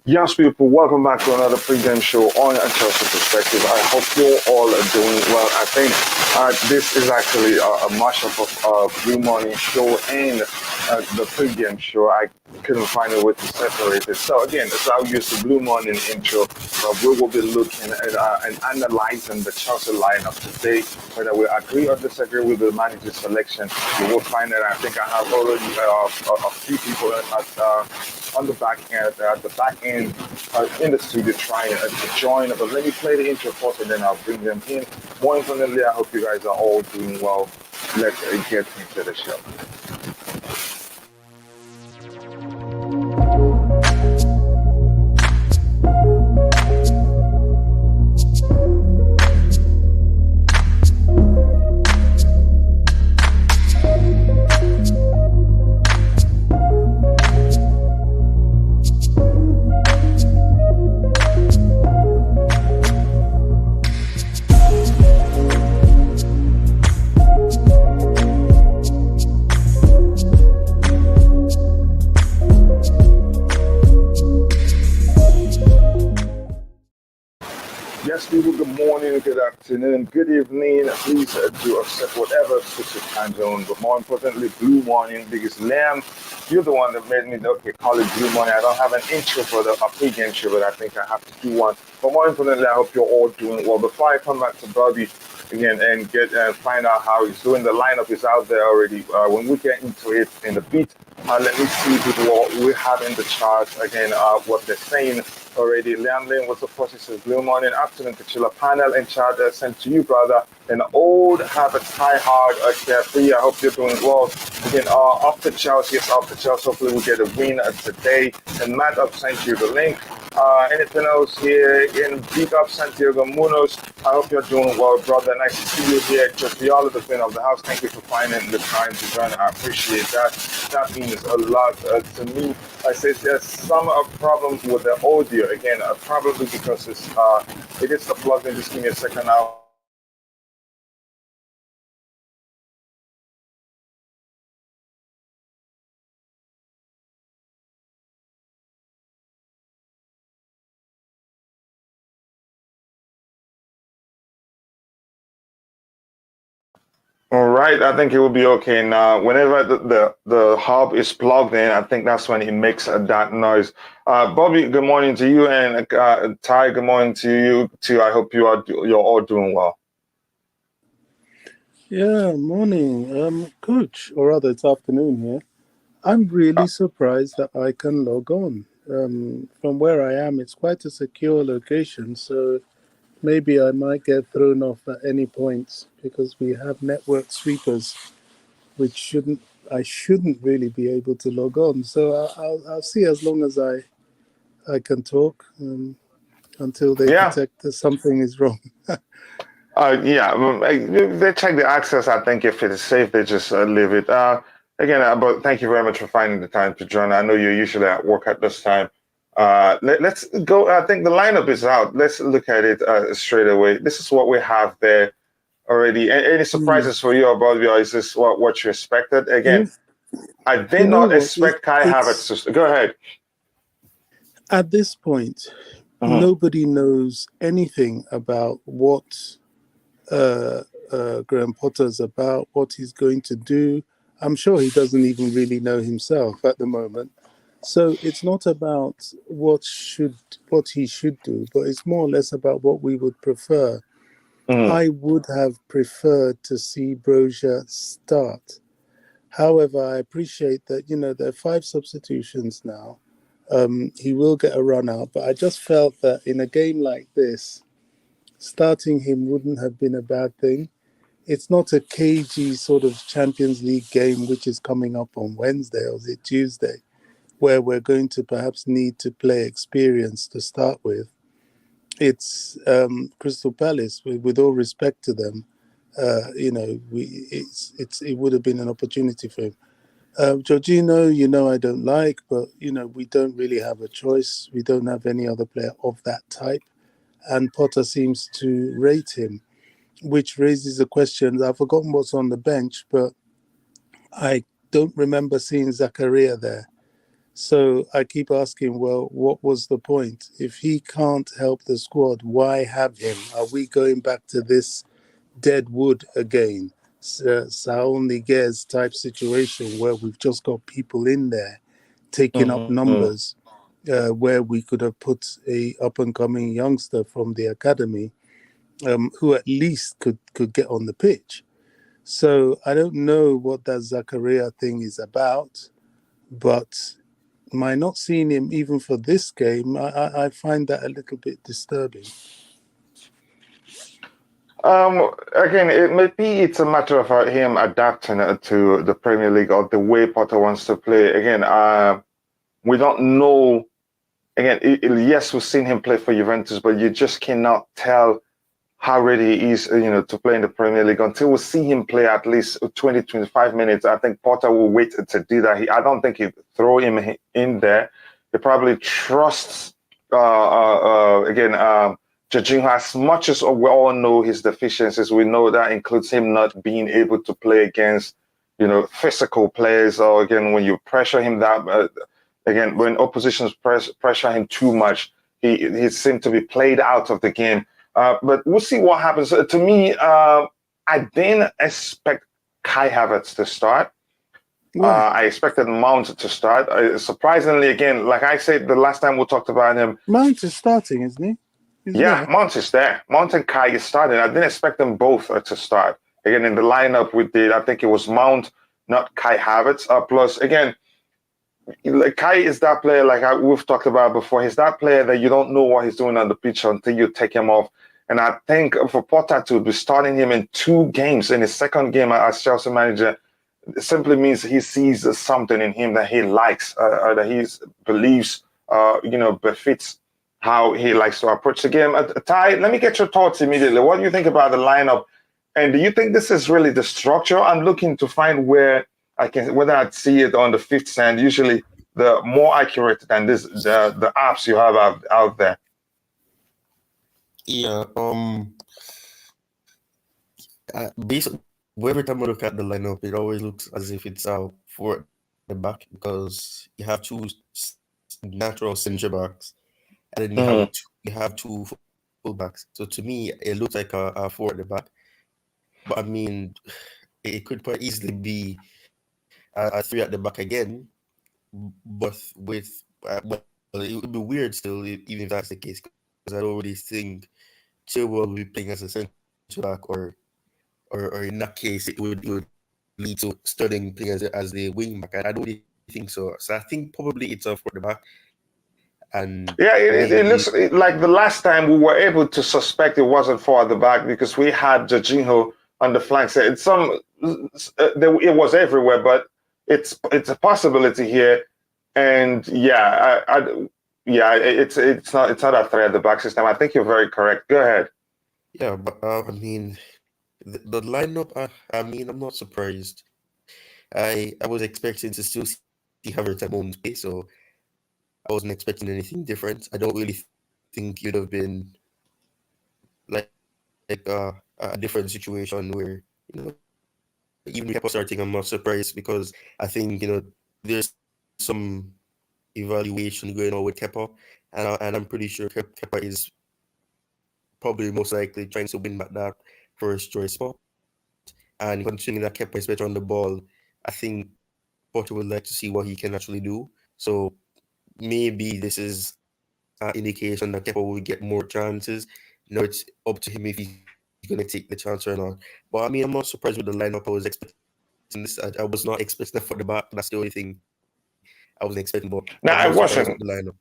Yes, people, welcome back to another pregame show on a Chelsea Perspective. I hope you all are doing well. I think this is actually a mashup of Blue Morning Show and the pregame show. I couldn't find a way to separate it. So again, as I use the Blue Morning intro, we will be looking at and analyzing the Chelsea lineup today. Whether we agree or disagree with the manager's selection, you will find that I think I have already a few people on the back end, in the studio trying to join. But let me play the intro first and then I'll bring them in. More importantly, I hope you guys are all doing well. Let's get into the show. Yes, people, good morning, good afternoon, good evening. Please do accept whatever specific time zone. But more importantly, Blue Morning, because Lamb, you're the one that made me call it Blue Morning. I don't have an intro for a pregame show, but I think I have to do one. But more importantly, I hope you're all doing well. Before I come back to Bobby again and get find out how he's doing, the lineup is out there already. When we get into it in the beat, let me see what we have in the charts again. What they're saying already. Liam Lane was the first. He says, Blue Morning, afternoon, Kachila panel and chat sent to you, brother. An old habit, high hard, carefree. I hope you're doing well. Again, off the Chelsea, yes, off the Chelsea. Hopefully we get a win today. And Matt up sent you the link. Anything else here? Again, big up Santiago Munoz. I hope you're doing well, brother. Nice to see you here. Just the all of the fan of the house. Thank you for finding the time to join. I appreciate that. That means a lot to me. I say there's some problems with the audio. Again, probably because it is the plug in. Just give me a second now. All right, I think it will be okay now. Whenever the hub is plugged in, I think that's when it makes that noise. Bobby, good morning to you, and Ty, good morning to you too. I hope you're all doing well. Yeah, morning, coach, or rather it's afternoon here. I'm really surprised that I can log on. From where I am, it's quite a secure location, so maybe I might get thrown off at any point because we have network sweepers, which I shouldn't really be able to log on. So I'll see as long as I can talk until they detect that something is wrong. They check the access. I think if it is safe, they just leave it. Again, but thank you very much for finding the time to join. I know you're usually at work at this time. Let's go. I think the lineup is out. Let's look at it straight away. This is what we have there already. Any surprises for you about you? Is this what you expected? Again, I did not expect Kai Havertz to go ahead. At this point, nobody knows anything about what Graham Potter's about, what he's going to do. I'm sure he doesn't even really know himself at the moment. So it's not about what he should do, but it's more or less about what we would prefer. I would have preferred to see Broja start. However, I appreciate that, there are 5 substitutions now. He will get a run out, but I just felt that in a game like this, starting him wouldn't have been a bad thing. It's not a cagey sort of Champions League game, which is coming up on Wednesday, or is it Tuesday, where we're going to perhaps need to play experience to start with. It's Crystal Palace, with all respect to them. It would have been an opportunity for him. Jorginho, I don't like, but, we don't really have a choice. We don't have any other player of that type. And Potter seems to rate him, which raises a question. I've forgotten what's on the bench, but I don't remember seeing Zakaria there. So I keep asking, well, what was the point? If he can't help the squad, why have him? Are we going back to this dead wood again? Saul Niguez type situation where we've just got people in there taking up numbers, where we could have put a up and coming youngster from the academy, who at least could get on the pitch. So I don't know what that Zakaria thing is about, but my not seeing him even for this game, I find that a little bit disturbing. Again, it's a matter of him adapting to the Premier League or the way Potter wants to play. Again, we don't know. Again, yes, we've seen him play for Juventus, but you just cannot tell how ready he is, to play in the Premier League until we see him play at least 20, 25 minutes. I think Potter will wait to do that. I don't think he'd throw him in there. He probably trusts, Jorginho, as much as we all know his deficiencies. We know that includes him not being able to play against, physical players, or again, when you pressure him when oppositions pressure him too much, he seemed to be played out of the game. But we'll see what happens. To me, I didn't expect Kai Havertz to start. I expected Mount to start. Surprisingly, again, like I said the last time we talked about him, Mount is starting, isn't he? Mount is there. Mount and Kai is starting. I didn't expect them both to start. Again, in the lineup I think it was Mount, not Kai Havertz. Plus, again, Kai is that player we've talked about before. He's that player that you don't know what he's doing on the pitch until you take him off. And I think for Potter to be starting him in 2 games, in his second game as Chelsea manager, simply means he sees something in him that he likes, that he believes, befits how he likes to approach the game. Ty, let me get your thoughts immediately. What do you think about the lineup? And do you think this is really the structure? I'm looking to find whether I'd see it on the fifth stand. Usually, the more accurate than this, the apps you have out there. Yeah. Every time I look at the lineup, it always looks as if it's for the back, because you have 2 natural center backs, and then you have 2 full backs. So to me, it looks like a 4 at the back. But I mean, it could quite easily be a 3 at the back again. But with it would be weird still, even if that's the case, because I don't really think Chilwell will be playing as a centre back, or in that case it would lead to Sterling playing as the wing back. I don't really think so. So I think probably it's for the back. And yeah, it looks like the last time we were able to suspect it wasn't for the back, because we had Jorginho on the flanks. It was everywhere, but it's a possibility here. And it's not a threat at the back system. I think you're very correct. Go ahead. Yeah, but I mean, the lineup. I'm not surprised. I was expecting to still see Havertz at Moun's play, so I wasn't expecting anything different. I don't really think you'd have been like a different situation where, even Kepa starting. I'm not surprised, because I think there's some evaluation going on with Kepa, and I'm pretty sure Kepa is probably most likely trying to win back that first choice spot. And considering that Kepa is better on the ball, I think Potter would like to see what he can actually do. So maybe this is an indication that Kepa will get more chances. Now it's up to him if he's going to take the chance or not. But I mean, I'm not surprised with the lineup. I was expecting this. I was not expecting that for the back. That's the only thing I wasn't expecting. But no, I wasn't. With the lineup.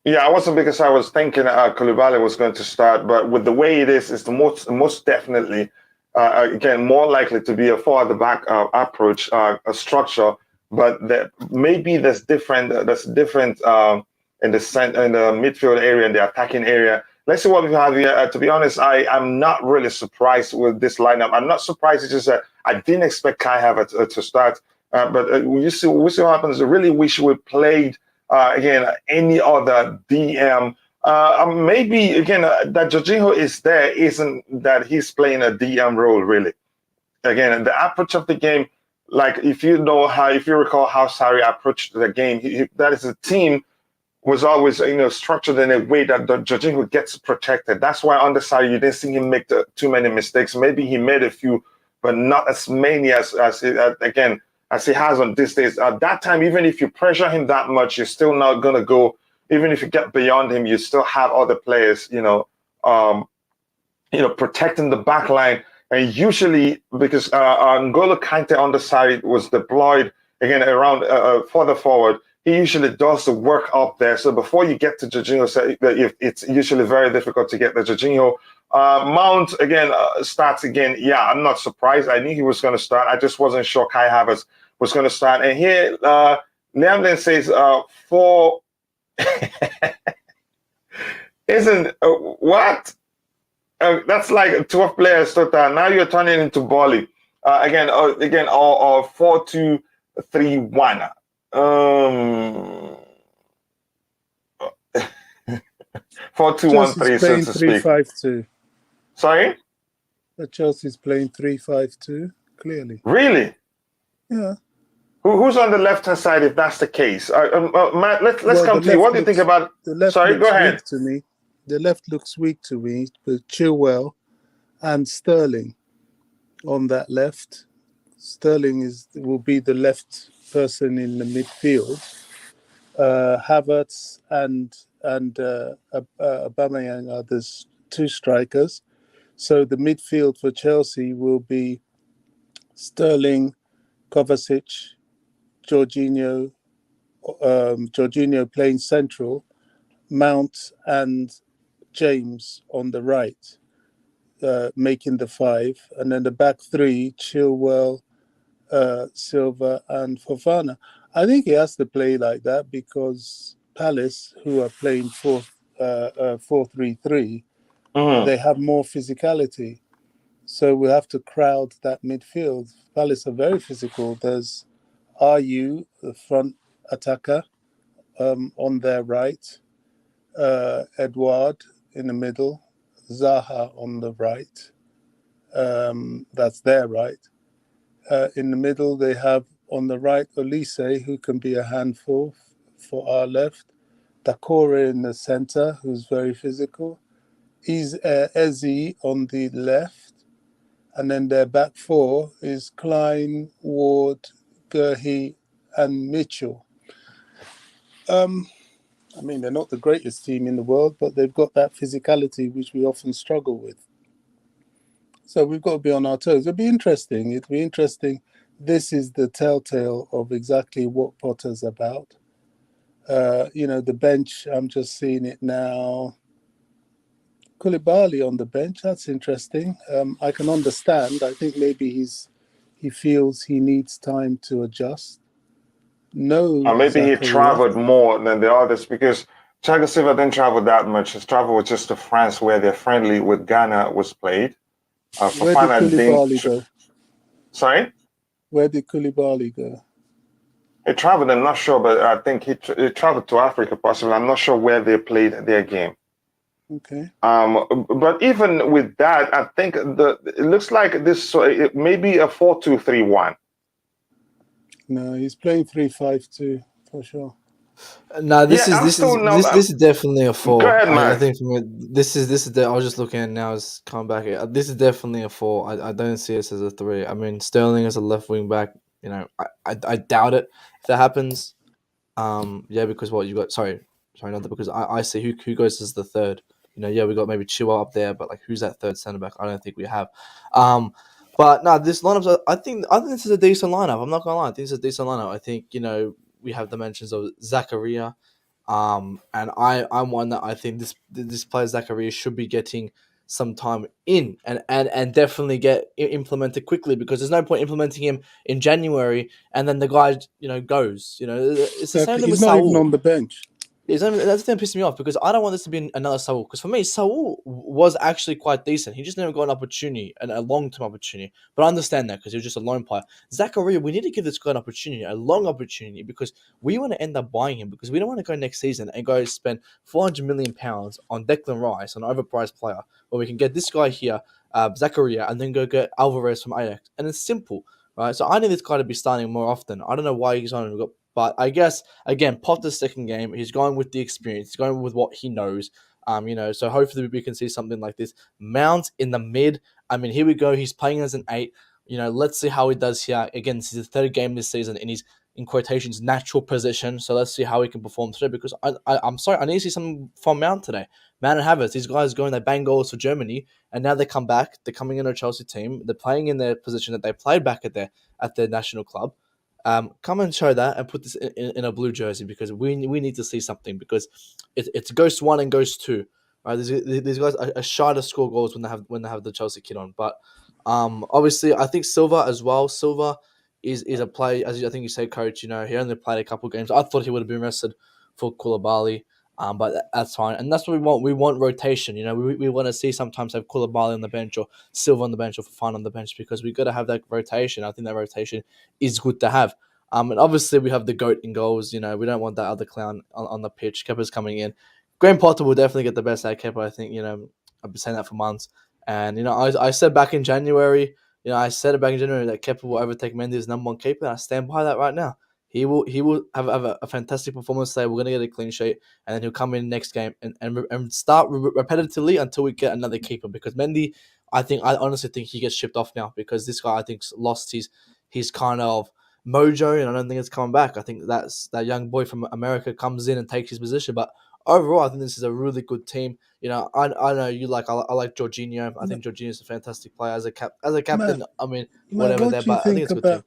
Yeah, I wasn't, because I was thinking Koulibaly was going to start, but with the way it is, it's the most definitely again more likely to be a four at the back approach, a structure. But maybe there's different in the midfield area, in the attacking area. Let's see what we have here. To be honest, I'm not really surprised with this lineup. I'm not surprised. It's just that I didn't expect Kai Havertz to start. But we'll see what happens. I really wish we played again any other DM. Maybe again that Jorginho is there isn't that he's playing a DM role really. Again, the approach of the game, like if you recall how Sarri approached the game, that is a team was always structured in a way that the Jorginho gets protected. That's why on the side you didn't see him make too many mistakes. Maybe he made a few, but not as many as he has on these days. At that time, even if you pressure him that much, you're still not gonna go. Even if you get beyond him, you still have other players, protecting the back line. And usually, because N'Golo Kante on the side was deployed again around further forward, he usually does the work up there. So before you get to Jorginho, it's usually very difficult to get the Jorginho. Mount again starts again. Yeah, I'm not surprised. I knew he was going to start. I just wasn't sure Kai Havertz was going to start. And here, Liam then says, for isn't what? That's like 12 players total. Now you're turning into Bali. Again, or 4-2-3-1. 4-2-1-3, so to speak. 3-5-2. Sorry? But Chelsea's playing 3-5-2, clearly. Really? Yeah. Who's on the left-hand side if that's the case? Matt, let's come to you. What do you think about... Sorry, go ahead. To me. The left looks weak to me with Chilwell and Sterling on that left. Sterling will be the left person in the midfield. Havertz and Aubameyang are the two strikers. So the midfield for Chelsea will be Sterling, Kovacic, Jorginho playing central, Mount and James on the right, making the five, and then the back three: Chilwell, Silva, and Fofana. I think he has to play like that because Palace, who are playing 4-3-3, they have more physicality. So we have to crowd that midfield. Palace are very physical. There's Ayew, the front attacker, on their right. Edouard in the middle, Zaha on the right. That's their right. In the middle, they have on the right Olise, who can be a handful for our left. Dakore in the center, who's very physical. Eze on the left. And then their back four is Klein, Ward, Gurhey, and Mitchell. I mean, they're not the greatest team in the world, but they've got that physicality which we often struggle with. So we've got to be on our toes. It'll be interesting. This is the telltale of exactly what Potter's about. The bench, I'm just seeing it now. Koulibaly on the bench, that's interesting. I can understand. I think maybe he feels he needs time to adjust. Or maybe he traveled more than the others because Thiago Silva didn't travel that much. His travel was just to France where their friendly with Ghana was played. Where did Koulibaly go? Sorry? Where did Koulibaly go? He traveled, I'm not sure, but I think he traveled to Africa possibly. I'm not sure where they played their game. Okay. But even with that, I think it looks like this maybe a 4-2-3-1. No, he's playing 3-5-2 for sure. No, this is definitely a 4. Go ahead, I think for me, this is I was just looking at it now. It's coming back. This is definitely a 4. I don't see this as a 3. I mean, Sterling as a left wing back. I doubt it if that happens. Because what you got? Sorry, not that, because I see who goes as the third. We got maybe Chilwell up there, but like who's that third centre back? I don't think we have. But no, this lineup. I think this is a decent lineup. I'm not gonna lie. I think it's a decent lineup. I think we have the mentions of Zakaria, and I'm one that I think this player Zakaria should be getting some time in and definitely get implemented quickly, because there's no point implementing him in January and then the guy goes. It's the same thing with Saul. He's not even on the bench. That's the thing that pisses me off, because I don't want this to be another Saul. Because for me, Saul was actually quite decent. He just never got an opportunity, a long-term opportunity. But I understand that because he was just a lone player. Zakaria, we need to give this guy an opportunity, a long opportunity, because we want to end up buying him, because we don't want to go next season and go spend £400 million on Declan Rice, an overpriced player, where we can get this guy here, Zakaria, and then go get Alvarez from Ajax. And it's simple. right? So I need this guy to be starting more often. I don't know why he's on, but I guess again, Potter's second game, he's going with the experience, he's going with what he knows. So hopefully we can see something like this. Mount in the mid. I mean, here we go. He's playing as an 8. Let's see how he does here. Again, this is his third game this season, and he's in quotations natural position. So let's see how he can perform today. Because I'm sorry, I need to see something from Mount today. Mount and Havertz, these guys going, they bang goals for Germany, and now they come back. They're coming in a Chelsea team. They're playing in their position that they played back at their national club. Come and show that and put this in a blue jersey, because we need to see something, because it's Ghost 1 and Ghost 2. Right, these guys are shy to score goals when they have the Chelsea kit on. But obviously, I think Silva as well. Silva is a play, as I think you say, Coach. He only played a couple games. I thought he would have been rested for Koulibaly. But that's fine, and that's what we want. We want rotation. We want to see sometimes have Koulibaly on the bench or Silva on the bench or Fofana on the bench, because we got to have that rotation. I think that rotation is good to have. And obviously we have the GOAT in goals. We don't want that other clown on the pitch. Kepa's coming in. Graham Potter will definitely get the best out of Kepa. I think I've been saying that for months, and I said back in January. I said it back in January that Kepa will overtake Mendy as number 1 keeper, and I stand by that right now. He will have a fantastic performance today. We're going to get a clean sheet, and then he'll come in next game and start repetitively until we get another keeper. Because Mendy, I honestly think he gets shipped off now, because this guy, I think's lost his kind of mojo, and I don't think it's coming back. I think that young boy from America comes in and takes his position. But overall, I think this is a really good team. I know you like I like Jorginho. I think Jorginho's a fantastic player as a captain. Matt, I mean, Matt, whatever what there, do you but I think think it's a good team. about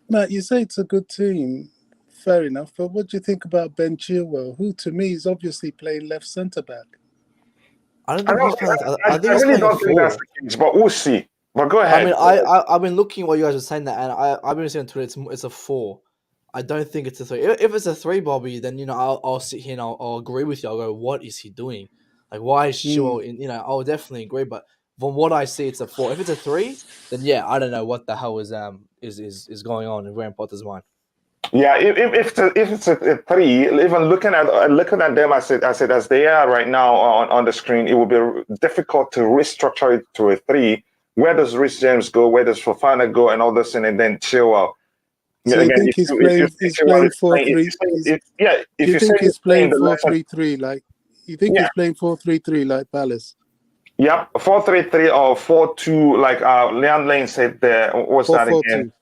Matt? You say it's a good team, fair enough. But what do you think about Ben Chilwell, who to me is obviously playing left centre back? I don't think he's playing. I think I he's really playing a don't think 4. that's the case, but we'll see. But go ahead. I mean, I've been looking what you guys are saying that, and I've been seeing on Twitter it's a 4. I don't think it's a 3. If it's a 3, Bobby, then I'll sit here and I'll agree with you. I'll go, what is he doing? Like, why is Chilwell in? I'll definitely agree. But from what I see, it's a 4. If it's a 3, then yeah, I don't know what the hell is going on in Graham Potter's mind. Yeah, if it's a 3, even looking at them, I said as they are right now on the screen, it will be difficult to restructure it to a 3. Where does Rich James go? Where does Fofana go? And all this, and then Chilwell. So you think he's playing 4-3? If you say he's playing the 4-3-3 like? You think he's playing 4-3-3 like Palace? Yep, 4-3-3 or 4-2, like Leon Lane said there. What's that again?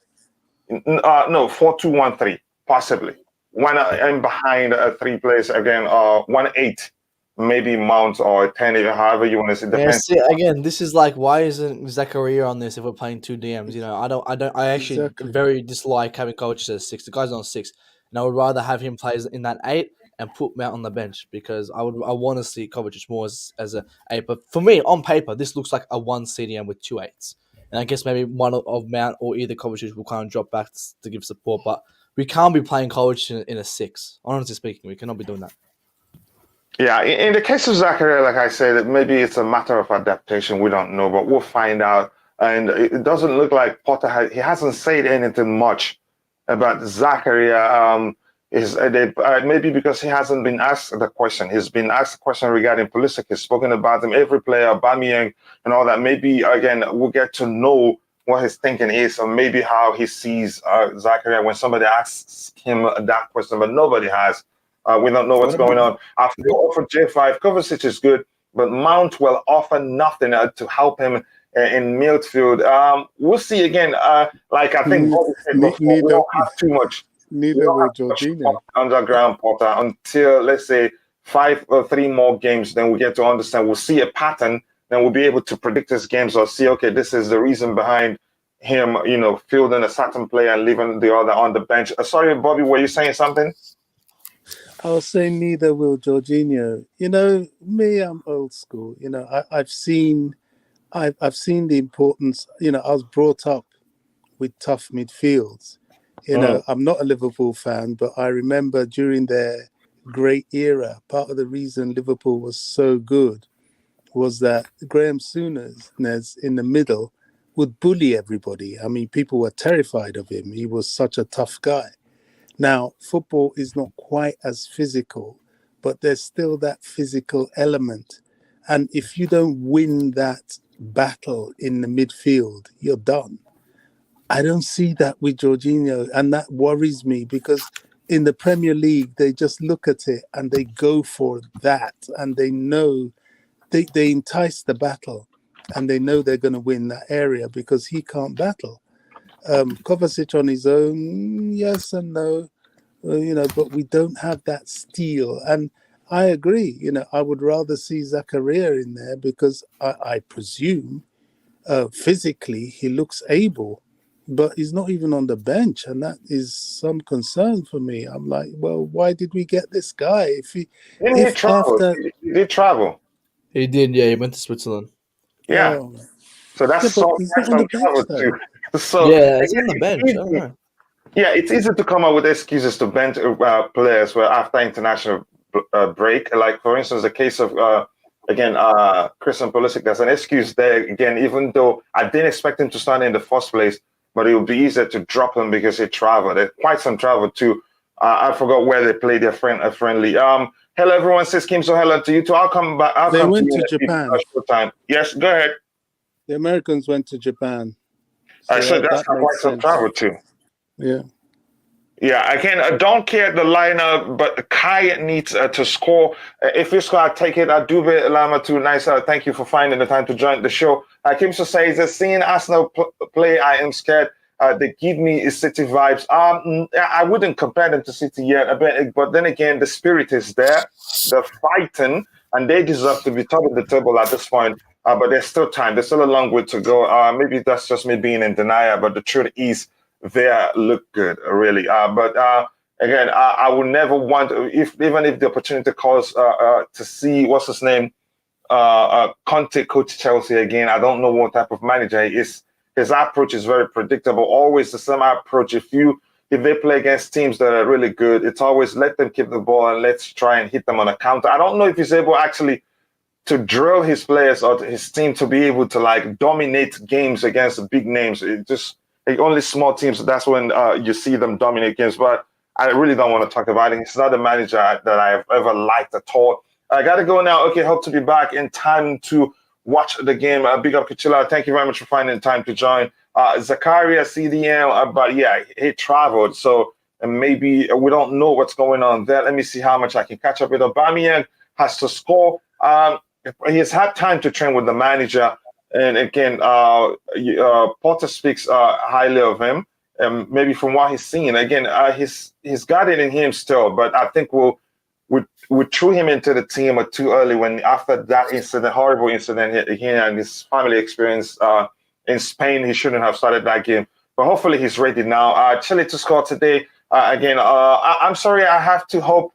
No, 4-2-1-3, possibly. One in behind 3 players again, 1-8, maybe Mount or 10, however you want to say. Yeah, see, again, this is like, why isn't Zakaria on this if we're playing 2 DMs? I actually very dislike having Kovacic as 6. The guy's on 6, and I would rather have him play in that 8 and put Mount on the bench, because I want to see Kovacic more as a 8. But for me, on paper, this looks like a 1 CDM with 2 8s. And I guess maybe one of Mount or either Kovacic will kind of drop back to give support. But we can't be playing Kovacic in a 6. Honestly speaking, we cannot be doing that. Yeah, in the case of Zakaria, like I said, maybe it's a matter of adaptation. We don't know, but we'll find out. And it doesn't look like Potter he hasn't said anything much about Zakaria. Maybe because he hasn't been asked the question. He's been asked a question regarding Pulisic. He's spoken about him, every player, Aubameyang, and all that. Maybe, again, we'll get to know what his thinking is, or maybe how he sees Zakaria when somebody asks him that question, but nobody has. We don't know what's going on. After they offer J5, Kovacic is good, but Mount will offer nothing to help him in midfield. We'll see again. Like I think Bobby said before, we don't have too much. Neither will Jorginho. Underground Potter until, let's say, 5 or 3 more games, then we get to understand. We'll see a pattern, then we'll be able to predict his games or see, okay, this is the reason behind him, fielding a certain player and leaving the other on the bench. Sorry, Bobby, were you saying something? I was saying neither will Jorginho. Me, I'm old school. I've seen the importance. I was brought up with tough midfields. I'm not a Liverpool fan, but I remember during their great era, part of the reason Liverpool was so good was that Graham Souness in the middle would bully everybody. I mean, people were terrified of him. He was such a tough guy. Now, football is not quite as physical, but there's still that physical element. And if you don't win that battle in the midfield, you're done. I don't see that with Jorginho, and that worries me because in the Premier League they just look at it and they go for that, and they know they entice the battle, and they know they're going to win that area because he can't battle. Kovacic on his own, yes and no, but we don't have that steel. And I agree, I would rather see Zakaria in there because I presume physically he looks able, but he's not even on the bench, and that is some concern for me. I'm like, well, why did we get this guy Didn't he if travel? after He did travel. He did, yeah. He went to Switzerland. Yeah. oh So yeah, that's but so he's not that's on the some bench travel though. too. So Yeah, he's again, on the it's bench. I don't easy. know. Yeah, it's easy to come up with excuses to bench players where after international break. Like for instance, the case of Christian Pulisic. There's an excuse there again, even though I didn't expect him to start in the first place, but it would be easier to drop him because he traveled. There's quite some travel too. I forgot where they played their friendly. Hello everyone, says Kim. So hello to you too. I'll come back. I'll They come to went you to in a few Japan. short time. Yes, go ahead. The Americans went to Japan, I so said that's that quite makes some sense. travel too. Yeah. Yeah, I don't care the lineup, but Kai needs to score. If you score, I take it. I do bit Lama too. Nice. Thank you for finding the time to join the show. Kimso says that seeing Arsenal play, I am scared. They give me City vibes. I wouldn't compare them to City yet, but then again, the spirit is there. They're fighting, and they deserve to be top of the table at this point. But there's still time. There's still a long way to go. Maybe that's just me being in denial, but the truth is, they look good, really. But again, I would never want, even if the opportunity calls to see what's his name, Conte coach Chelsea again. I don't know what type of manager he is. His approach is very predictable. Always the same approach. If they play against teams that are really good, it's always let them keep the ball and let's try and hit them on a counter. I don't know if he's able actually to drill his players or his team to be able to like dominate games against the big names. It just only small teams. That's when you see them dominate games. But I really don't want to talk about it. He's not a manager that I've ever liked at all. I got to go now. Okay, hope to be back in time to watch the game. Big up Kachila. Thank you very much for finding time to join. Zakaria CDM, but yeah, he traveled. So maybe we don't know what's going on there. Let me see how much I can catch up with. Aubameyang has to score. He has had time to train with the manager. And again, Potter speaks highly of him. Maybe from what he's seen, again, he's got it in him still. But I think we threw him into the team too early when after that incident, horrible incident he and his family experienced in Spain. He shouldn't have started that game. But hopefully he's ready now. Chile to score today. I'm sorry. I have to hope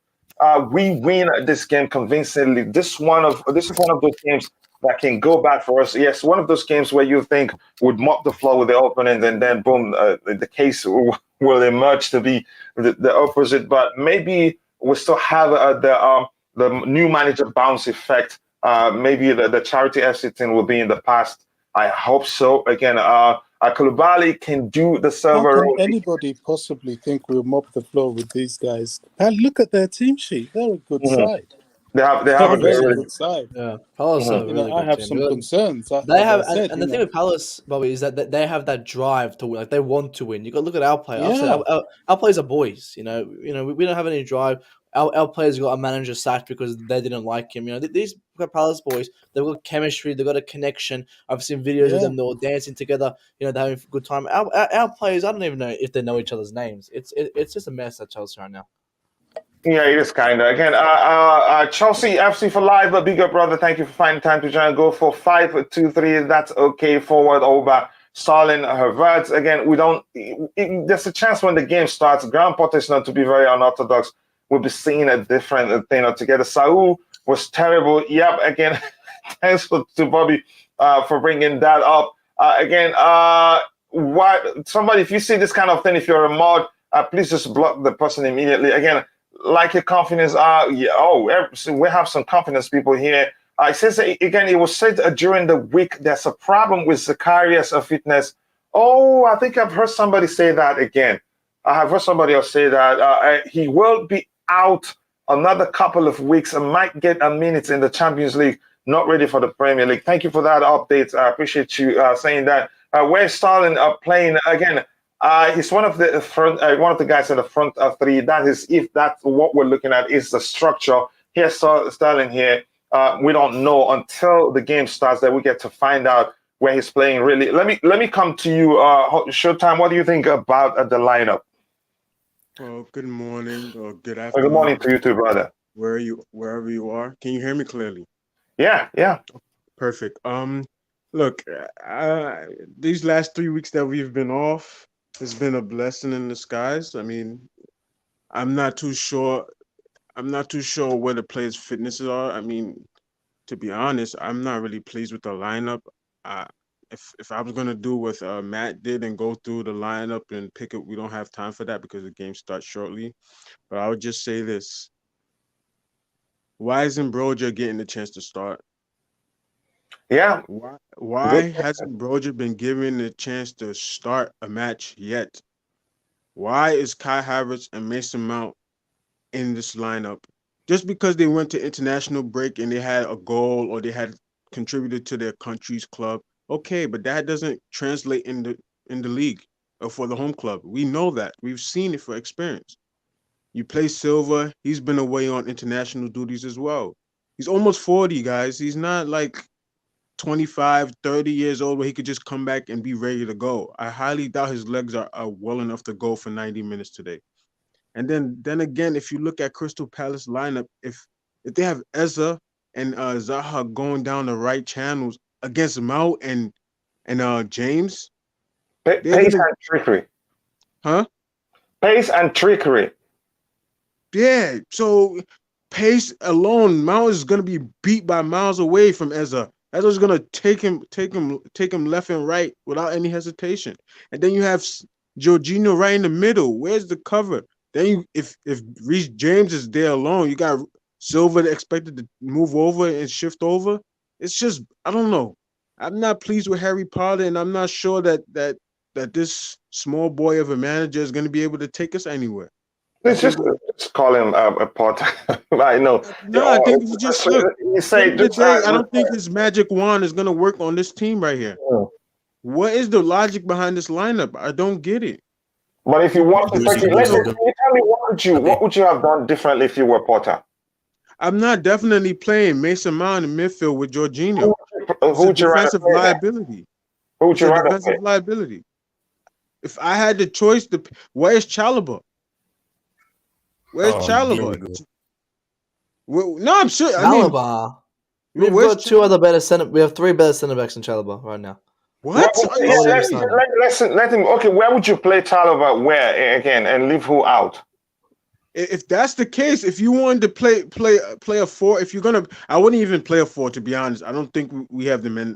we win this game convincingly. This is one of those games that can go bad for us. Yes, one of those games where you think would mop the floor with the opponent, and then boom, the case will emerge to be the opposite. But maybe we still have the new manager bounce effect. Maybe the charity FC thing will be in the past. I hope so. Again, Koulibaly can do the How server can role. anybody possibly think we'll mop the floor with these guys? And look at their team sheet; they're a good Mhm. side. They have They're a a very very good side. Yeah, Palace have a You know, really I good have team. some concerns, They as I have, said. and the thing with Palace, Bobby, is that they have that drive to win. Like they want to win. You got to look at our play. I've said Yeah, our players are boys. We don't have any drive. Our players got a manager sacked because they didn't like him. These Palace boys, they've got chemistry. They've got a connection. I've seen videos of yeah. them. They're all dancing together. They're having a good time. Our players, I don't even know if they know each other's names. It's just a mess at Chelsea right now. Yeah, it is kind of. Again, Chelsea FC for live, but big up, brother. Thank you for finding time to join. Go for 5-2-3. That's okay. Forward over Starling Havertz. Again, we don't. There's a chance when the game starts. Graham Potter is not to be very unorthodox. We'll be seeing a different thing altogether. Saul was terrible. Yep. Again, thanks to Bobby for bringing that up. What somebody, if you see this kind of thing, if you're a mod, please just block the person immediately. Again, like your confidence. So we have some confidence people here. It says again, it was said during the week there's a problem with Zacharias' fitness. Oh, I think I've heard somebody say that again. I have heard somebody else say that he will be out another couple of weeks and might get a minute in the Champions League. Not ready for the Premier League. Thank you for that update. I appreciate you saying that. where Sterling playing again. He's one of the front, one of the guys in the front three. That is, if that's what we're looking at, is the structure. Here's Sterling here. We don't know until the game starts that we get to find out where he's playing. Really, let me come to you, Showtime. What do you think about the lineup? Well, good morning or good Good afternoon. morning to you too, brother. Wherever you are. Can you hear me clearly? Yeah. Perfect. Look, these last 3 weeks that we've been off, it's been a blessing in disguise. I mean, I'm not too sure where the players' fitnesses are. I mean, to be honest, I'm not really pleased with the lineup. Uh, if I was gonna do what Matt did and go through the lineup and pick it, we don't have time for that because the game starts shortly. But I would just say this: why isn't Broja getting the chance to start? Yeah. Why hasn't Broja been given the chance to start a match yet? Why is Kai Havertz and Mason Mount in this lineup? Just because they went to international break and they had a goal or they had contributed to their country's club, okay, but that doesn't translate in the league or for the home club. We know that. We've seen it for experience. You play Silva, he's been away on international duties as well. He's almost 40, guys. He's not like 25, 30 years old where he could just come back and be ready to go. I highly doubt his legs are well enough to go for 90 minutes today. And then again, if you look at Crystal Palace lineup, if they have Eza and Zaha going down the right channels against Mount and James, Pace and trickery. Huh? Pace and trickery. Yeah. So pace alone, Mount is gonna be beat by miles away from Eza. Eza's gonna take him left and right without any hesitation. And then you have Jorginho right in the middle. Where's the cover? Then if Reece James is there alone, you got Silva expected to move over and shift over. It's just, I don't know. I'm not pleased with Harry Potter, and I'm not sure that this small boy of a manager is going to be able to take us anywhere. Let's just call him a Potter. I know. No, I think you just look. You say Today, I don't think his magic wand is going to work on this team right here. What is the logic behind this lineup? I don't get it. But if you want to, can you tell me what would you have done differently if you were Potter? I'm not definitely playing Mason Mount in midfield with Jorginho. Who would you rather play? Liability. Who would you rather defensive liability. If I had the choice, where's Chalobah? Where's Chalobah? No, I'm sure. Chalobah. We've got two other better center. We have three better center backs than Chalobah right now. What? Let him. Okay, where would you play Chalobah? Where again, and leave who out? If that's the case, if you wanted to play a 4, if you're gonna, I wouldn't even play a 4 to be honest. I don't think we have the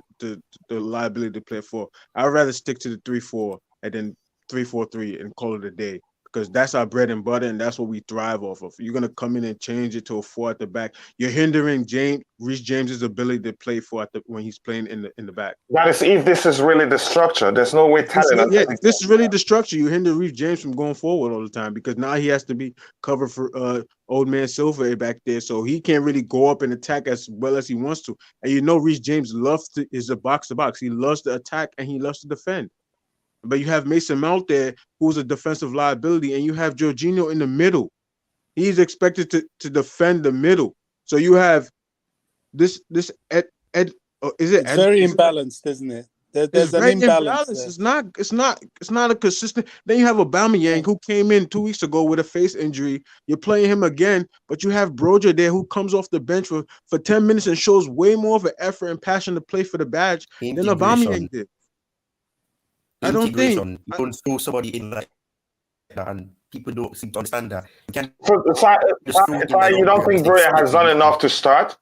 liability to play a 4. I'd rather stick to the 3-4 and then 3-4-3 and call it a day, because that's our bread and butter and that's what we thrive off of. You're gonna come in and change it to a 4 at the back. You're hindering Reece James's ability to play 4 when he's playing in the back. That is, if this is really the structure, there's no way telling. If this is really the structure, you hinder Reece James from going forward all the time, because now he has to be covered for old man Silva back there, so he can't really go up and attack as well as he wants to. And Reece James is a box to box. He loves to attack and he loves to defend. But you have Mason Mount there, who's a defensive liability, and you have Jorginho in the middle. He's expected to defend the middle. So you have this is it? It's very imbalanced, isn't it? There's an imbalance. It's not a consistent. Then you have Aubameyang, who came in 2 weeks ago with a face injury. You're playing him again, but you have Broja there, who comes off the bench for 10 minutes and shows way more of an effort and passion to play for the badge than Aubameyang did. I don't think you don't throw somebody in like that, and people don't seem to understand that. You don't think Broja has done enough to start?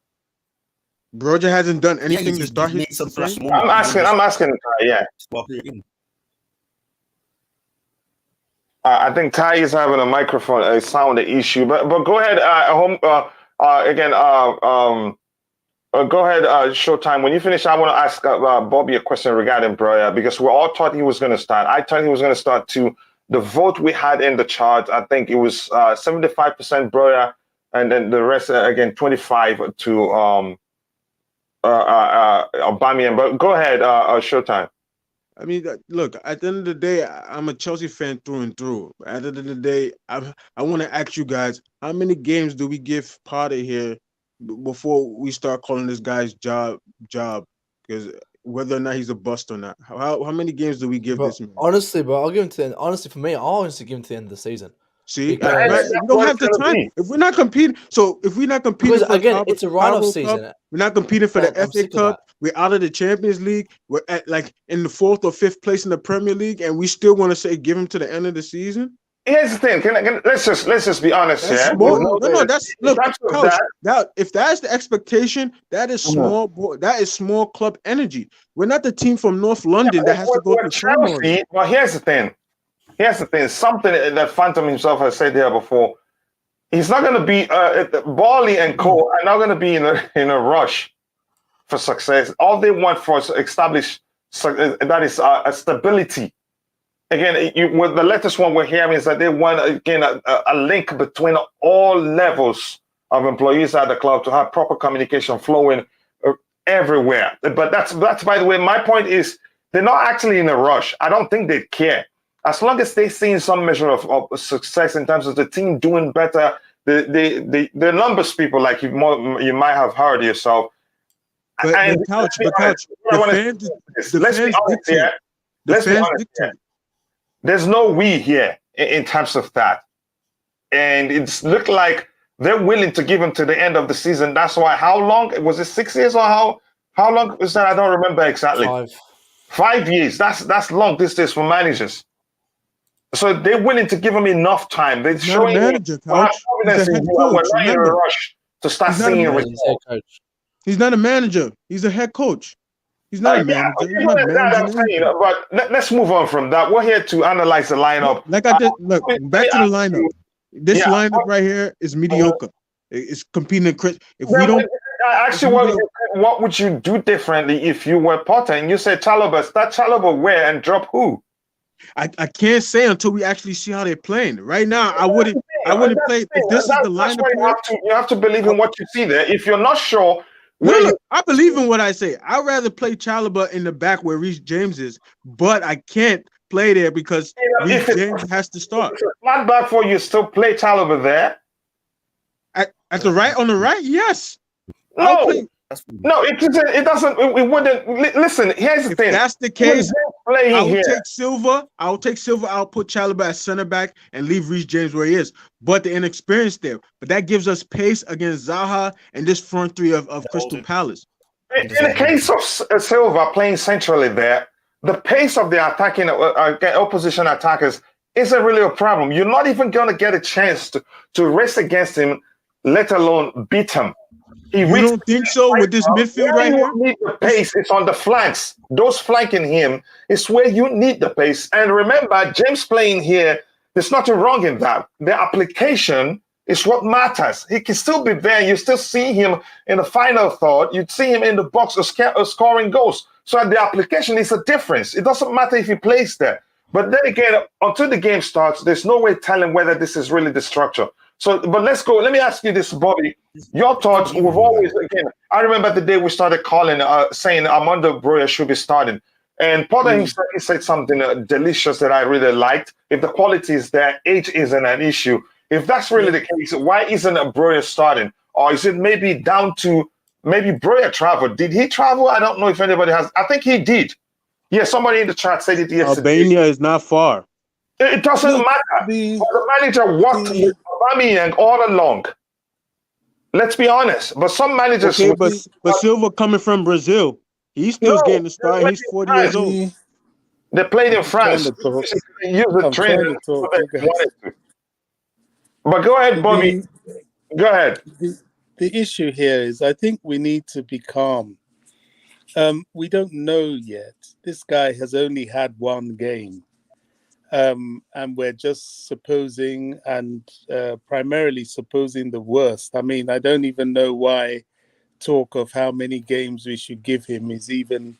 Broja hasn't done anything to start his. I'm asking. Yeah. I think Ty is having a microphone sound issue, but go ahead. Go ahead, Showtime. When you finish, I want to ask Bobby a question regarding Broja, because we all thought he was going to start. I thought he was going to start too. The vote we had in the chart, I think it was 75% Broja, and then the rest, again, 25 to Aubameyang. But go ahead, Showtime. I mean, look. At the end of the day, I'm a Chelsea fan through and through. At the end of the day, I want to ask you guys, how many games do we give Potter here before we start calling this guy's job? Because whether or not he's a bust or not, how many games do we give But this man? honestly, bro, I'll give him to the end. Honestly, for me, I'll honestly give him to the end of the season. See, And Because we don't what have it's the gonna time. be. If we're not competing, for again, the it's a write-off Carabao Cup, season, we're not competing for the and I'm FA sick of Cup. that. We're out of the Champions League. We're at like in the 4th or 5th place in the Premier League, and we still want to say give him to the end of the season. Here's the thing. Let's just be honest That's here. small. With No, that's in look, terms of coach. that, If that's the expectation, that is small. That is small club energy. We're not the team from North London that has to go through turmoil. Chelsea. Well, here's the thing. Something that Phantom himself has said here before. He's not going to be Barley and Co. are not going to be in a rush for success. All they want for us to establish that is a stability. Again, with the latest one we're hearing is that they want again a link between all levels of employees at the club to have proper communication flowing everywhere. But that's by the way, my point is they're not actually in a rush. I don't think they care. As long as they're seeing some measure of success in terms of the team doing better, the numbers people like you might have heard yourself. But couch, let's be honest here. Let's be honest here. There's no we here in terms of that. And it's looked like they're willing to give him to the end of the season. That's why, how long? Was it 6 years or how long was that? I don't remember exactly. 5 years. That's long distance for managers. So they're willing to give him enough time. They're showing manager, confidence in you. We're not in a rush to start seeing results. He's not a manager. He's a head coach. He's not a manager. He's not managing. But let's move on from that. We're here to analyze the lineup. Like I just look back to the lineup. This lineup right here is mediocre. It's competing. If we don't, actually, what would you do differently if you were Potter and you said Chalobah? Start Chalobah where and drop who? I can't say until we actually see how they're playing. Right now, I wouldn't play. If this is the lineup, you have to believe in what you see there. If you're not sure. I believe in what I say. I'd rather play Chalobah in the back where Reece James is, but I can't play there because Reece James has to start. If it's not back for you, still play Chalobah there? At the right, on the right, yes. No, it doesn't. It wouldn't. Listen, here's the thing. If that's the case, take Silva. I'll take Silva. I'll put Chalobah at center back and leave Reece James where he is. But the inexperience there. But that gives us pace against Zaha and this front three of Crystal Palace. In the case of Silva playing centrally there, the pace of the attacking opposition attackers isn't really a problem. You're not even going to get a chance to race against him, let alone beat him. You don't think so with this midfield right here? Need the pace. It's on the flanks. Those flanking him is where you need the pace. And remember, James playing here, there's nothing wrong in that. The application is what matters. He can still be there. You still see him in the final third. You'd see him in the box scoring goals. So the application is a difference. It doesn't matter if he plays there. But then again, until the game starts, there's no way telling whether this is really the structure. So, but let's go. Let me ask you this, Bobby. Your thoughts, we've always, again, I remember the day we started calling, saying Armando Broja should be starting. And Potter himself, he said something delicious that I really liked. If the quality is there, age isn't an issue. If that's really the case, why isn't Broja starting? Or is it maybe down to maybe Broja traveled? Did he travel? I don't know if anybody has. I think he did. Yeah, somebody in the chat said it yesterday. Albania is not far. It doesn't matter. The manager worked with Aubameyang all along. Let's be honest. But some managers... Okay, but Silva coming from Brazil, he's still getting the start. He's 40 years old. They played in France. Use the train. But go ahead, Bobby. Go ahead. The issue here is I think we need to be calm. We don't know yet. This guy has only had one game. And we're just supposing and primarily supposing the worst. I mean, I don't even know why talk of how many games we should give him is even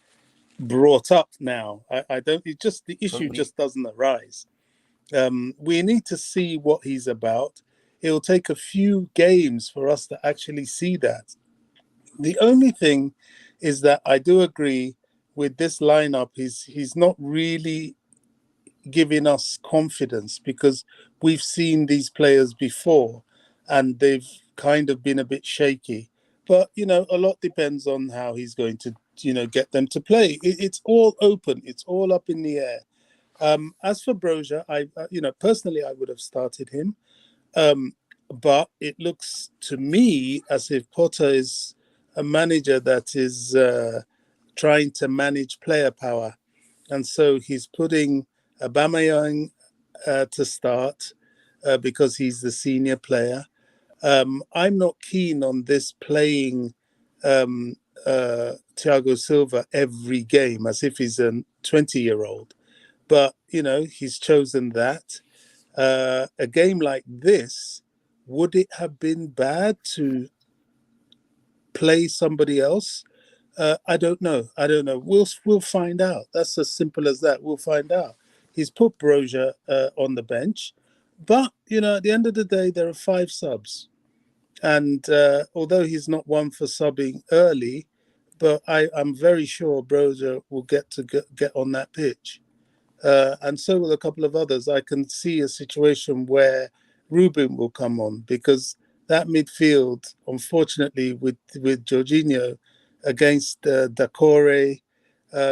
brought up now. I don't. The issue just doesn't arise. We need to see what he's about. It'll take a few games for us to actually see that. The only thing is that I do agree with this lineup, he's not really giving us confidence because we've seen these players before and they've kind of been a bit shaky. But, a lot depends on how he's going to, get them to play. It's all open. It's all up in the air. As for Broja, personally, I would have started him. But it looks to me as if Potter is a manager that is trying to manage player power. And so he's putting Aubameyang to start because he's the senior player. I'm not keen on this playing Thiago Silva every game as if he's a 20-year-old. But, he's chosen that. A game like this, would it have been bad to play somebody else? I don't know. We'll find out. That's as simple as that. We'll find out. He's put Broja on the bench, but at the end of the day, there are 5 subs, and although he's not one for subbing early, but I'm very sure Broja will get on that pitch, and so will a couple of others. I can see a situation where Ruben will come on because that midfield, unfortunately, with Jorginho against Dacore,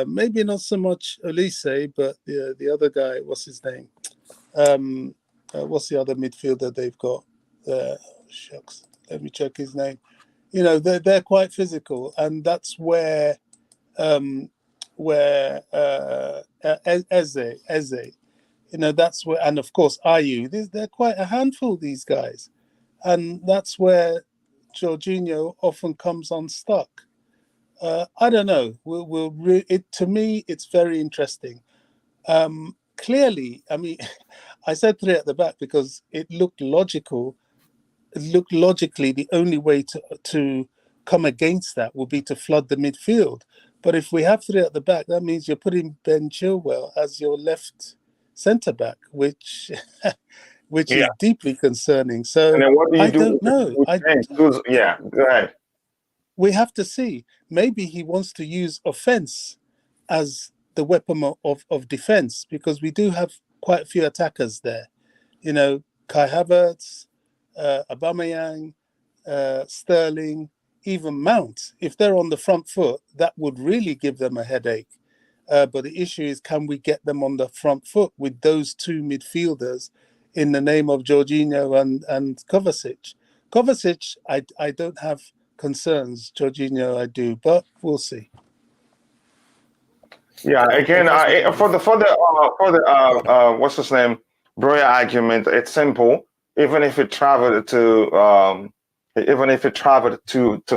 maybe not so much Olise, but the other guy, what's his name? What's the other midfielder they've got? Shucks, let me check his name. They're quite physical, and that's where Eze, that's where, and of course Ayew. They're quite a handful, these guys, and that's where Jorginho often comes unstuck. I don't know. To me, it's very interesting. Clearly, I mean, I said 3 at the back because it looked logical. It looked logically the only way to come against that would be to flood the midfield. But if we have 3 at the back, that means you're putting Ben Chilwell as your left centre back, which is deeply concerning. So And then what do you I do? don't know. Yeah, go ahead. We have to see. Maybe he wants to use offense as the weapon of defense, because we do have quite a few attackers there. Kai Havertz, Aubameyang, Sterling, even Mount. If they're on the front foot, that would really give them a headache. But the issue is, can we get them on the front foot with those 2 midfielders in the name of Jorginho and Kovacic? Kovacic, I don't have concerns. Jorginho, I do, but we'll see. Yeah, again, for the what's his name, Broya argument, it's simple. Even if it traveled to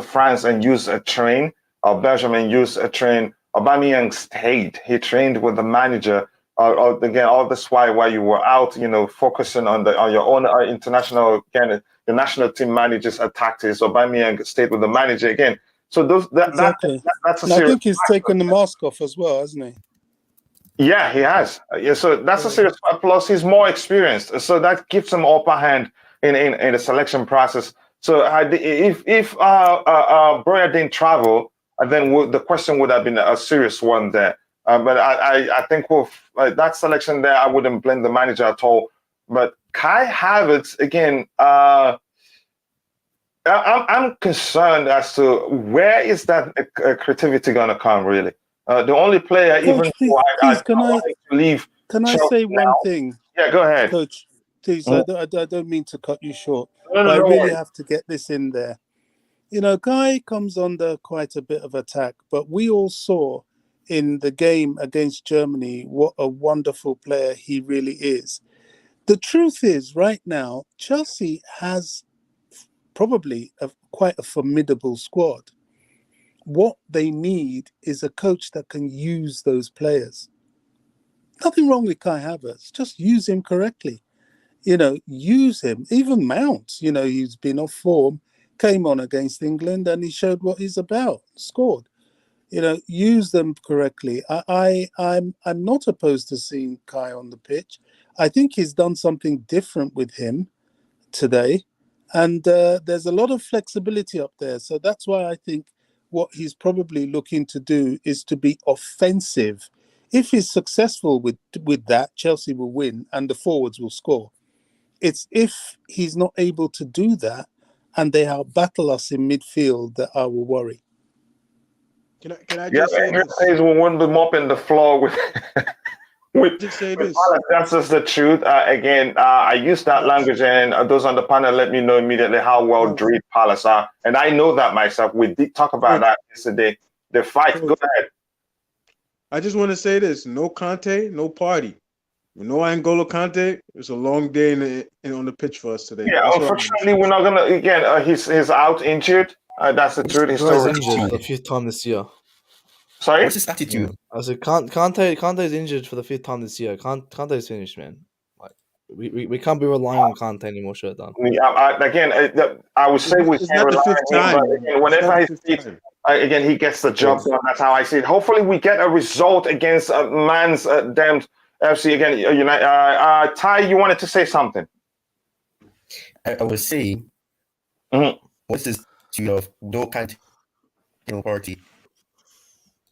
France and used a train, or Belgium and used a train, Aubameyang stayed. He trained with the manager. Again, all this while you were out, focusing on your own international, again, the national team manager's tactics. Aubameyang stayed with the manager again. So Exactly. that's a and I serious. think he's taken the mask off as well, hasn't he? Yeah, he has. Yeah, so that's a serious. Plus, he's more experienced, so that gives him upper hand in the selection process. So if Broya didn't travel, then the question would have been a serious one there. But I think with that selection there, I wouldn't blame the manager at all. But Kai Havertz, again, I'm concerned as to where is that creativity going to come, really. The only player, Coach, even please, can I Chelsea say one now. thing? Yeah, go ahead. Coach, please, I don't mean to cut you short, No, but I don't really worry. have to get this in there. Guy comes under quite a bit of attack, but we all saw in the game against Germany what a wonderful player he really is. The truth is, right now, Chelsea has probably quite a formidable squad. What they need is a coach that can use those players. Nothing wrong with Kai Havertz, just use him correctly. Use him. Even Mount, he's been off form, came on against England and he showed what he's about, scored. Use them correctly. I'm not opposed to seeing Kai on the pitch. I think he's done something different with him today. And there's a lot of flexibility up there. So that's why I think what he's probably looking to do is to be offensive. If he's successful with that, Chelsea will win and the forwards will score. It's if he's not able to do that and they outbattle us in midfield that I will worry. Can I Yeah, just say Andrew this? says we wouldn't be mopping the floor with with, Just say with this. Palace. That's just the truth. Again, I use that language, and those on the panel let me know immediately how well Coach, drilled Palace are, and I know that myself. We did talk about coach, that yesterday. The fight. Go coach. ahead. I just want to say this: no Conte, no party. No N'Golo Conte. It's a long day on the pitch for us today. Yeah, That's what I'm gonna unfortunately, say. we're not gonna. Again, he's out injured. That's the truth. He's Bro still is injured for the Attitude. 5th time this year. sorry. What's his attitude? I said Kante is injured for the 5th time this year. Kante is finished, man. Like we can't be relying on Kante anymore. Shut down. Again, I would say we It's can't not the rely fifth on him, but time. again, It's not whenever the he fifth speaks, time. again, he gets the job done. That's how I see it. Hopefully, we get a result against Man's damned FC again. United. Ty, you wanted to say something? I was saying, Mhm. what's this tune of no Conte, no party?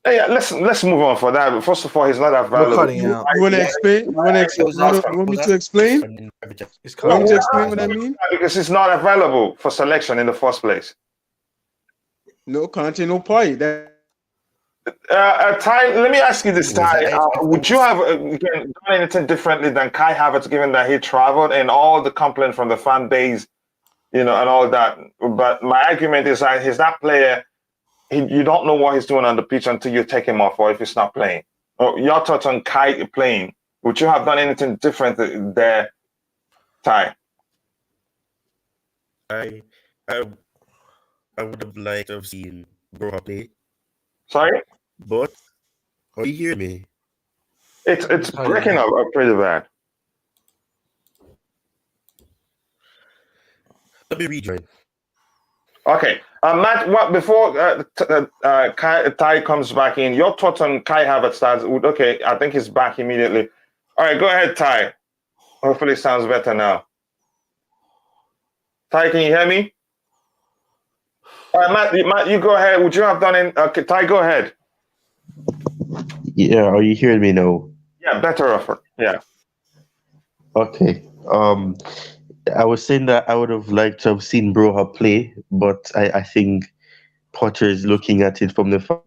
Yeah, let's move on for that. First of all, he's not You're available. cutting out. You want to explain? You want to I was asking, you want I me was to explain? asking in private chat. It's You want cutting me to out. explain what I mean? Because he's not available for selection in the first place. No Conte, no party. Ty, let me ask you this, It was Ty. I Would you was have again, done anything differently than Kai Havertz, given that he traveled and all the complaint from the fan base, and all that? But my argument is that he's that player. You don't know what he's doing on the pitch until you take him off, or if he's not playing. Your thoughts on Kai playing? Would you have done anything different there, Ty? I I I would have liked to have seen Broha play, Sorry, but are you hearing me? it's Cutting breaking out. up pretty bad. Let me rejoin. Okay, Matt. What before Ty comes back in? Your thoughts on Kai Havertz? Okay, I think he's back immediately. All right, go ahead, Ty. Hopefully, it sounds better now. Ty, can you hear me? All right, Matt, you go ahead. Would you have done it? Okay, Ty, go ahead. Yeah, are you hearing me now? Yeah, better offer. Yeah. Okay. I was saying that I would have liked to have seen Broha play, but I think Potter is looking at it from the fact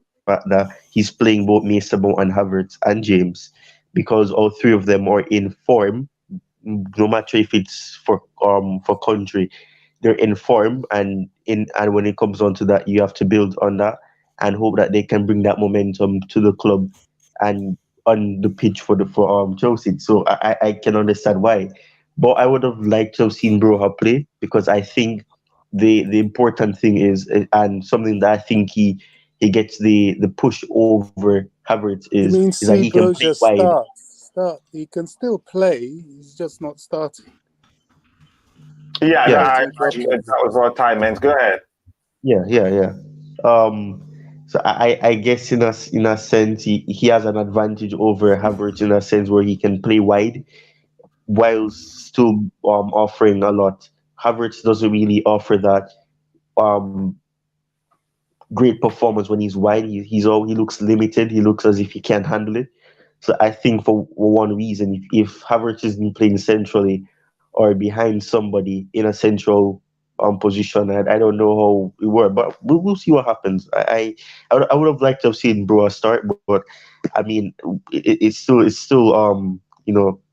that he's playing both Mason Mount and Havertz and James because all three of them are in form, no matter if it's for country, they're in form and when it comes on to that, you have to build on that and hope that they can bring that momentum to the club and on the pitch for Chelsea. So I can understand why. But I would have liked to have seen Broha play because I think the important thing is and something that I think he gets the push over Havertz You is mean that he see can play Broja wide. start? He can still play. He's just not starting. Yeah, Yeah, Sorry to that interrupt you. was what Ty meant. Go ahead. yeah. Um, so I guess in a sense he has an advantage over Havertz in a sense where he can play wide while still offering a lot. Havertz doesn't really offer that um great performance when he's wide. He looks limited. He looks as if he can't handle it. So I think for one reason, if Havertz isn't playing centrally or behind somebody in a central position, I don't know how it works, but we'll see what happens. I would have liked to have seen Broa start, but I mean, it's still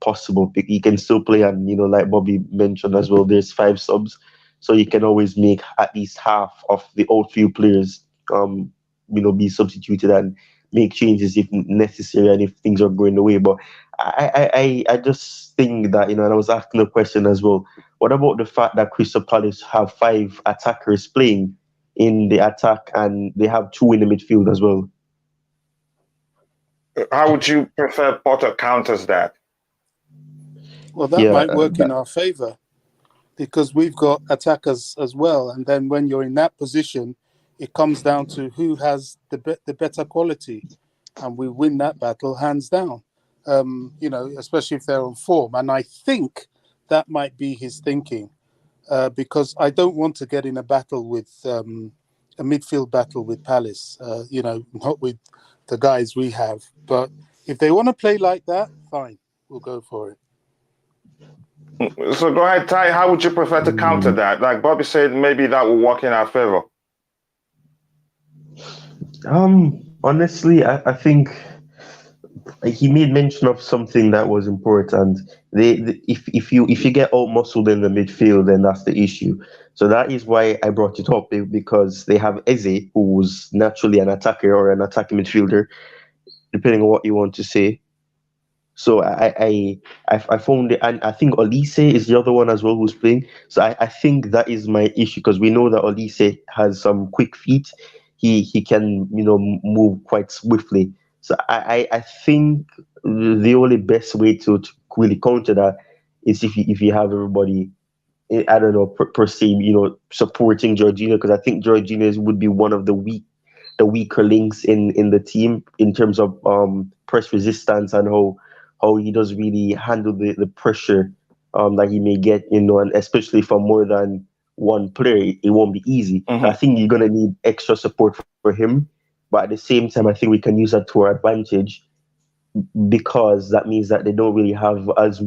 possible. He can still play, and like Bobby mentioned as well, there's 5 subs, so you can always make at least half of the outfield players be substituted and make changes if necessary and if things are going away. But I just think that and I was asking a question as well. What about the fact that Crystal Palace have 5 attackers playing in the attack and they have 2 in the midfield as well? How would you prefer Potter counters that? Well, that Yeah, might work in our favour because we've got attackers as well. And then when you're in that position, it comes down to who has the better quality, and we win that battle hands down. Especially if they're on form. And I think that might be his thinking, because I don't want to get in a battle with a midfield battle with Palace. Not with the guys we have, but if they want to play like that, fine, we'll go for it. So go ahead, Ty. How would you prefer to counter that? Like Bobby said, maybe that will work in our favor. Honestly, I think he made mention of something that was important. If you get out muscled in the midfield, then that's the issue. So that is why I brought it up because they have Eze, who's naturally an attacker or an attacking midfielder, depending on what you want to say. So I found it, and I think Olise is the other one as well who's playing. So I think that is my issue because we know that Olise has some quick feet. He can move quite swiftly. So I think the only best way to really counter that is if you have everybody, I don't know, per se, supporting Jorginho, because I think Jorginho would be one of the weaker links in the team in terms of press resistance and how he does really handle the pressure that he may get, and especially from more than one player, it won't be easy. So I think you're gonna need extra support for him, but at the same time, I think we can use that to our advantage because that means that they don't really have as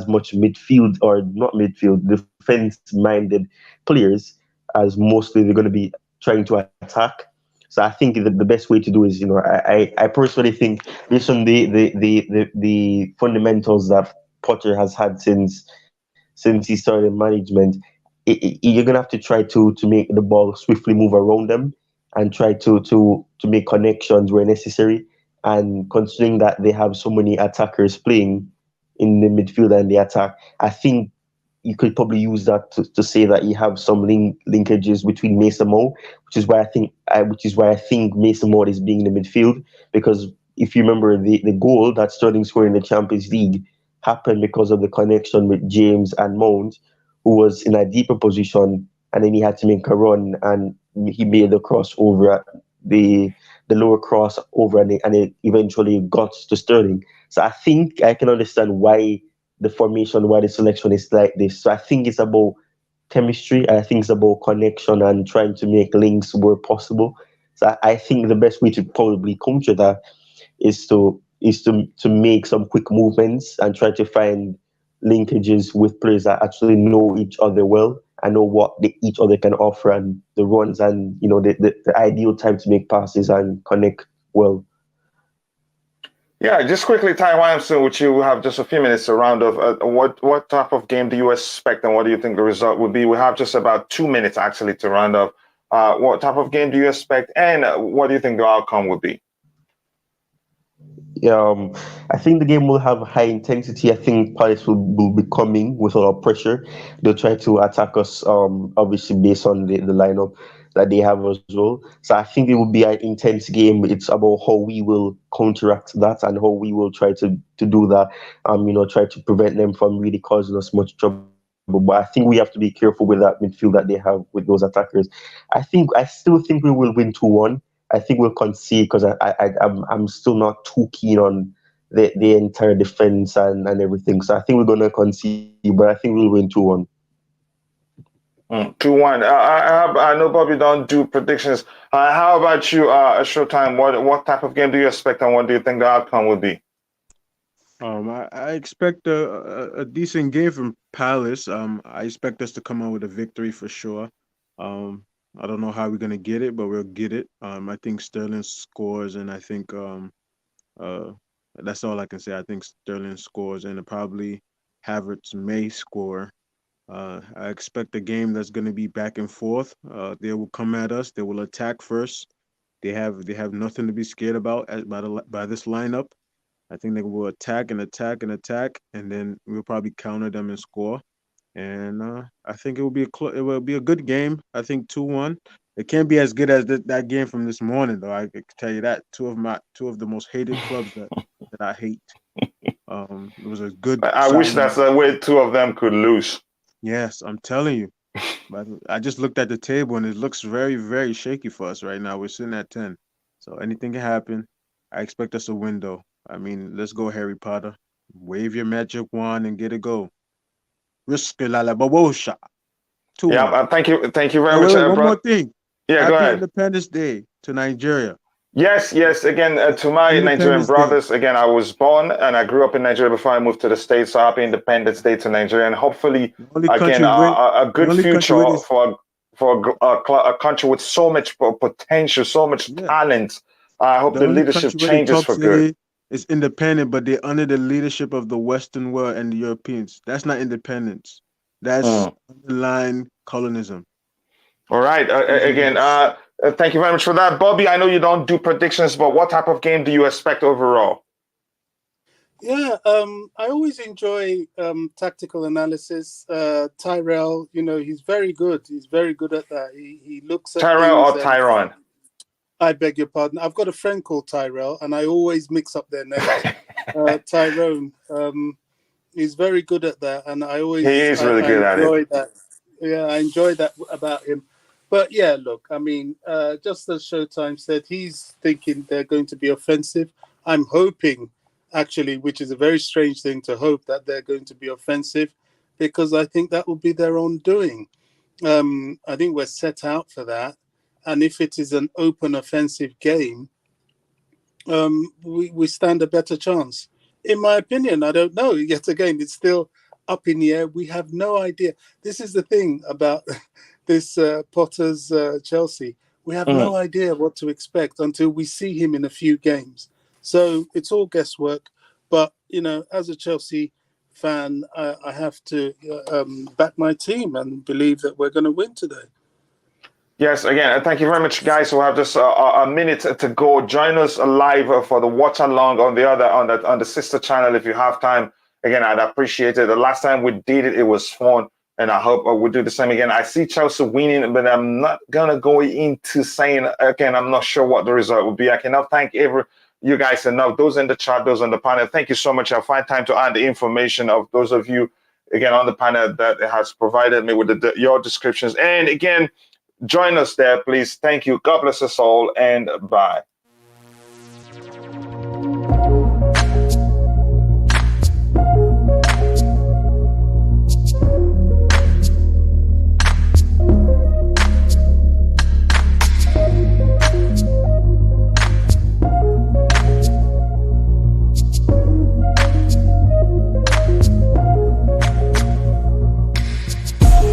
much midfield or not midfield defense-minded players as mostly they're going to be trying to attack. So I think the best way to do is, I personally think based on the fundamentals that Potter has had since he started management, you're gonna have to try to make the ball swiftly move around them and try to make connections where necessary. And considering that they have so many attackers playing in the midfield and the attack, I think you could probably use that to say that you have some linkages between Mason Mount, which is why I think Mason Mount is being in the midfield, because if you remember the goal that Sterling scored in the Champions League happened because of the connection with James and Mount, who was in a deeper position, and then he had to make a run and he made the cross over the lower cross over, and it eventually got to Sterling. So I think I can understand why the selection is like this. So I think it's about chemistry, and I think it's about connection and trying to make links where possible. So I think the best way to probably counter that is to make some quick movements and try to find linkages with players that actually know each other well and know what each other can offer and the runs and the ideal time to make passes and connect well. Yeah, just quickly, Ty Williamson, which you have just a few minutes to round off. What type of game do you expect, and what do you think the result would be? We have just about 2 minutes actually to round off. What type of game do you expect, and what do you think the outcome would be? I think the game will have high intensity. I think Palace will be coming with a lot of pressure. They'll try to attack us, obviously based on the lineup that they have as well. So I think it will be an intense game. It's about how we will counteract that and how we will try to do that. Try to prevent them from really causing us much trouble. But I think we have to be careful with that midfield that they have with those attackers. I still think we will win 2-1. I think we'll concede because I'm still not too keen on the entire defense and everything. So I think we're gonna concede, but I think we'll win 2-1. 2-1. I know Bobby don't do predictions. How about you, Showtime? What type of game do you expect, and what do you think the outcome would be? I expect a decent game from Palace. I expect us to come out with a victory for sure. I don't know how we're gonna get it, but we'll get it. I think Sterling scores, and I think that's all I can say. I think Sterling scores, and probably Havertz may score. I expect a game that's gonna be back and forth. They will come at us. They will attack first. They have nothing to be scared about by this lineup. I think they will attack and attack and attack, and then we'll probably counter them and score. And I think it will be a good game. I think 2-1. It can't be as good as that game from this morning, though. I can tell you that two of the most hated clubs that I hate. It was a good. I wish that's the way two of them could lose. Yes, I'm telling you. But I just looked at the table and it looks very, very shaky for us right now. We're sitting at 10, so anything can happen. I expect us a win, though. I mean, let's go, Harry Potter. Wave your magic wand and get it go. Risk la la babosha. 2-1. Yeah, thank you very Wait, much. one more thing. Yeah, go Happy ahead. Independence Day to Nigeria. Yes, yes. Again, to my Nigerian Independence Day. brothers, again, I was born and I grew up in Nigeria before I moved to the States. So happy Independence Day to Nigeria, and hopefully, The only again, country with a good country future with is for a country with so much potential, so much yeah. talent. I hope The the only leadership country where the changes top for good. say is independent, but they're under the leadership of the Western world and the Europeans. That's not independence. That's Mm. underlying colonism. All right. Again, thank you very much for that, Bobby. I know you don't do predictions, but what type of game do you expect overall? Yeah, I always enjoy tactical analysis. Tyrell, he's very good. He's very good at that. He looks at Tyrell things or and Tyron? I beg your pardon. I've got a friend called Tyrell, and I always mix up their names. Tyrone. He's very good at that, and I He is really I good at it. enjoy that. Yeah, I enjoy that about him. But yeah, look, I mean, just as Showtime said, he's thinking they're going to be offensive. I'm hoping, actually, which is a very strange thing to hope, that they're going to be offensive, because I think that will be their own doing. I think we're set out for that, and if it is an open offensive game, we stand a better chance. In my opinion, I don't know. Yet again, it's still up in the air. We have no idea. This is the thing about this Potter's Chelsea. We have Mm. no idea what to expect until we see him in a few games. So it's all guesswork. But, as a Chelsea fan, I have to back my team and believe that we're going to win today. Yes, again, thank you very much, guys. We'll have just a minute to go. Join us live for the watch along on the sister channel if you have time. Again, I'd appreciate it. The last time we did it, it was fun, and I hope we'll do the same again. I see Chelsea winning, but I'm not gonna go into saying again. I'm not sure what the result will be. I cannot thank you guys enough. Those in the chat, those on the panel. Thank you so much. I'll find time to add the information of those of you again on the panel that has provided me with your descriptions. And again, join us there, please. Thank you. God bless us all, and bye.